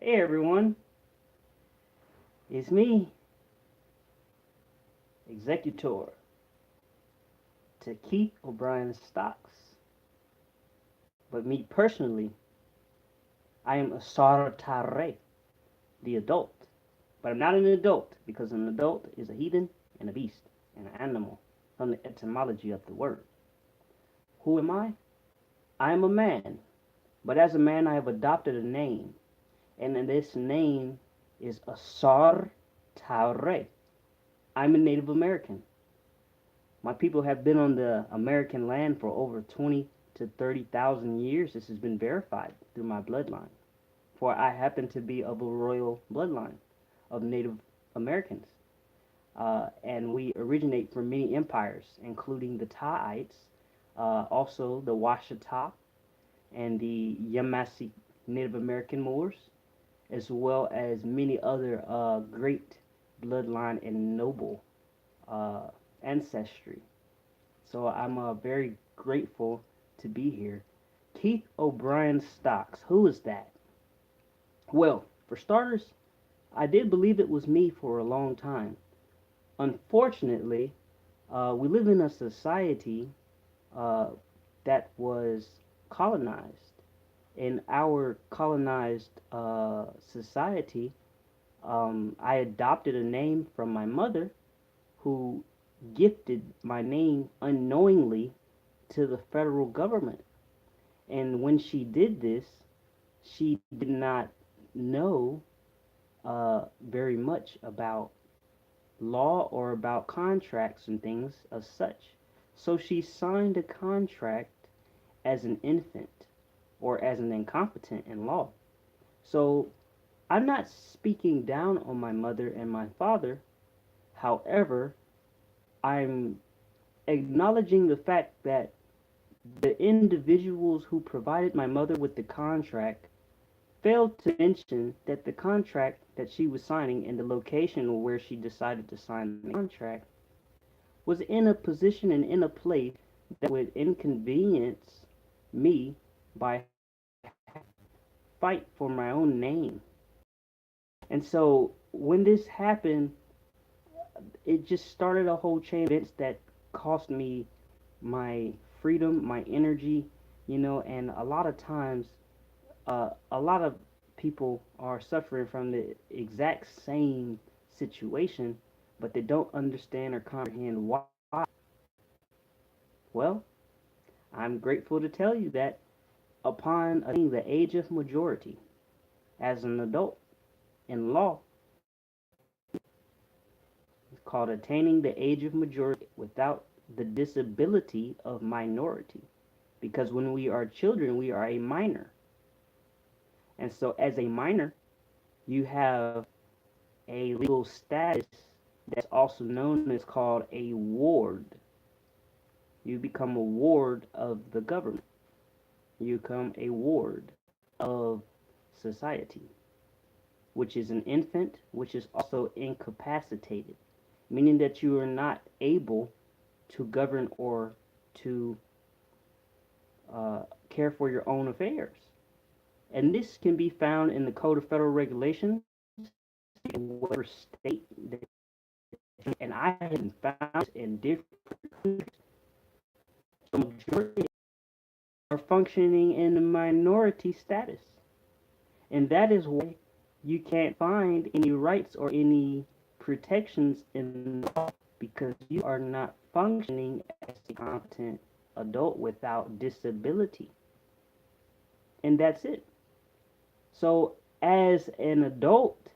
Hey everyone, it's me, Executor, to Keith O'Brien Stocks. But me personally, I am a Sartare, the adult. But I'm not an adult because an adult is a heathen and a beast and an animal from the etymology of the word. Who am I? I am a man, but as a man I have adopted a name, and this name is Asar Taure. I'm a Native American. My people have been on the American land for over 20 to 30,000 years. This has been verified through my bloodline. For I happen to be of a royal bloodline of Native Americans. And we originate from many empires, including the Taites, also the Washita, and the Yamasee Native American Moors, as well as many other great bloodline and noble uh, ancestry. So I'm very grateful to be here. Keith O'Brien Stocks. Who is that? Well, for starters, I did believe it was me for a long time. Unfortunately, we live in a society uh, that was colonized. In our colonized society, I adopted a name from my mother who gifted my name unknowingly to the federal government. And when she did this, she did not know very much about law or about contracts and things as such. So she signed a contract as an infant or as an incompetent in law. So I'm not speaking down on my mother and my father. However, I'm acknowledging the fact that the individuals who provided my mother with the contract failed to mention that the contract that she was signing and the location where she decided to sign the contract was in a position and in a place that would inconvenience me by fight for my own name. And so when this happened, it just started a whole chain of events that cost me my freedom, my energy, and a lot of times a lot of people are suffering from the exact same situation, but they don't understand or comprehend why. Well, I'm grateful to tell you that upon attaining the age of majority as an adult in law, it's called attaining the age of majority without the disability of minority. Because when we are children, we are a minor. And so, as a minor, you have a legal status that's also known as called a ward. You become a ward of the government. You become a ward of society, which is an infant, which is also incapacitated, meaning that you are not able to govern or to care for your own affairs. And this can be found in the Code of Federal Regulations in whatever state that, and I have found in different countries. The majority are functioning in a minority status. And that is why you can't find any rights or any protections in law because you are not functioning as a competent adult without disability. And that's it. So, as an adult,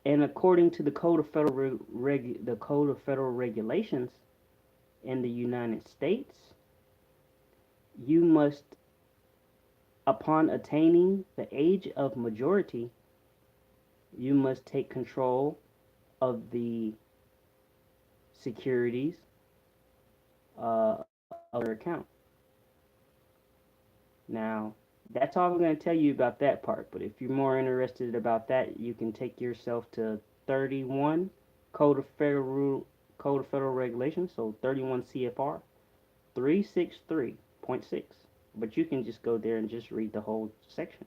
and according to the Code of Federal Regulations in the United States, you must, upon attaining the age of majority, you must take control of the securities of your account. Now, that's all I'm going to tell you about that part. But if you're more interested about that, you can take yourself to 31 Code of Federal Regulations, so 31 CFR 363.6. But you can just go there and just read the whole section.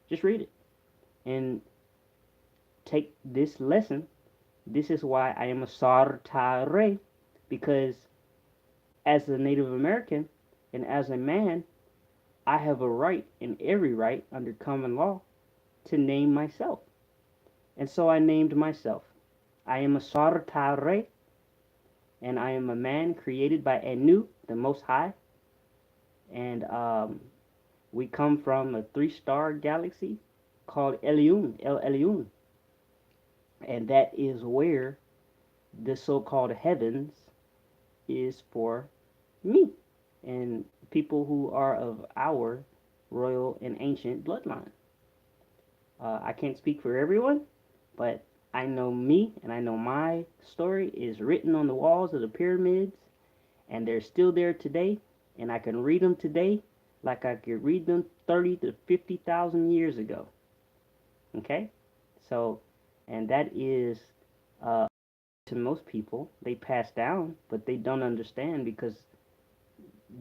Just read it. and take this lesson. This is why I am a Sartare, because as a Native American and as a man, I have a right and every right under common law to name myself. And so I named myself. I am a Sartare, and I am a man created by Anu, the Most High. And we come from a three-star galaxy called Eliun, El Eliun. And that is where the so-called heavens is for me and people who are of our royal and ancient bloodline. I can't speak for everyone, but I know me and I know my story is written on the walls of the pyramids, and they're still there today, and I can read them today like I could read them 30 to 50,000 years ago. Okay? So, and that is uh, to most people, they pass down, but they don't understand because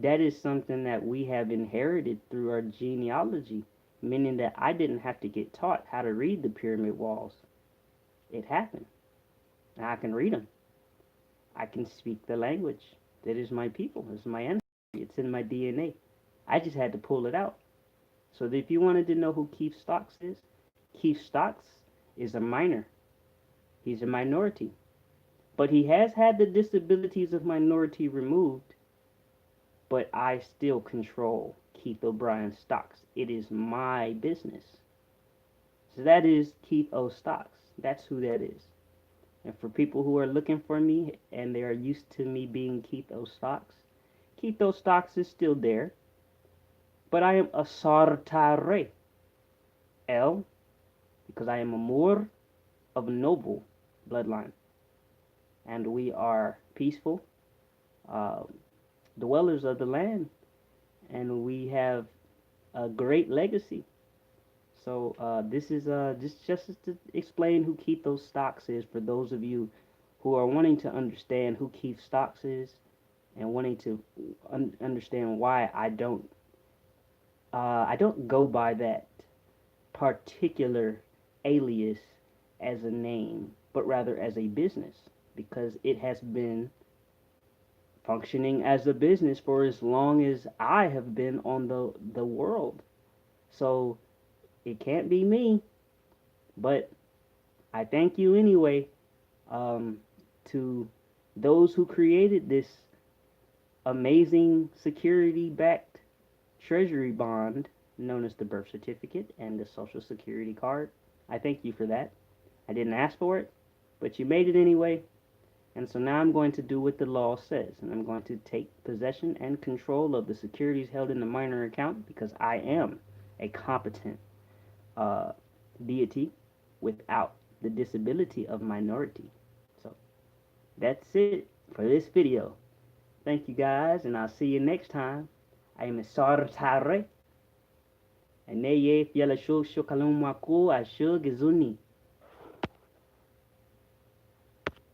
that is something that we have inherited through our genealogy, meaning that I didn't have to get taught how to read the pyramid walls. It happened. And I can read them. I can speak the language. That is my people. It's my ancestry. It's in my DNA. I just had to pull it out. So if you wanted to know who Keith Stocks is, Keith Stocks is a minor. He's a minority. But he has had the disabilities of minority removed, but I still control Keith O'Brien Stocks. It is my business. So that is Keith O. Stocks. That's who that is. And for people who are looking for me and they are used to me being Keith O. Stocks, Keith O. Stocks is still there, but I am a Sartare. El, because I am a Moor of noble bloodline. And we are peaceful uh, dwellers of the land, and we have a great legacy. So this is just to explain who Keith Stocks is for those of you who are wanting to understand who Keith Stocks is and wanting to understand why I don't go by that particular alias as a name, but rather as a business, because it has been functioning as a business for as long as I have been on the world. So it can't be me, but I thank you anyway um, to those who created this amazing security-backed treasury bond known as the birth certificate and the social security card. I thank you for that. I didn't ask for it, but you made it anyway. And so now I'm going to do what the law says, and I'm going to take possession and control of the securities held in the minor account because I am a competent uh, deity without the disability of minority. So that's it for this video. Thank you guys, and I'll see you next time. I am Sartare, and Neye Fiala Shul Shukalum Waku Ashul Gizuni.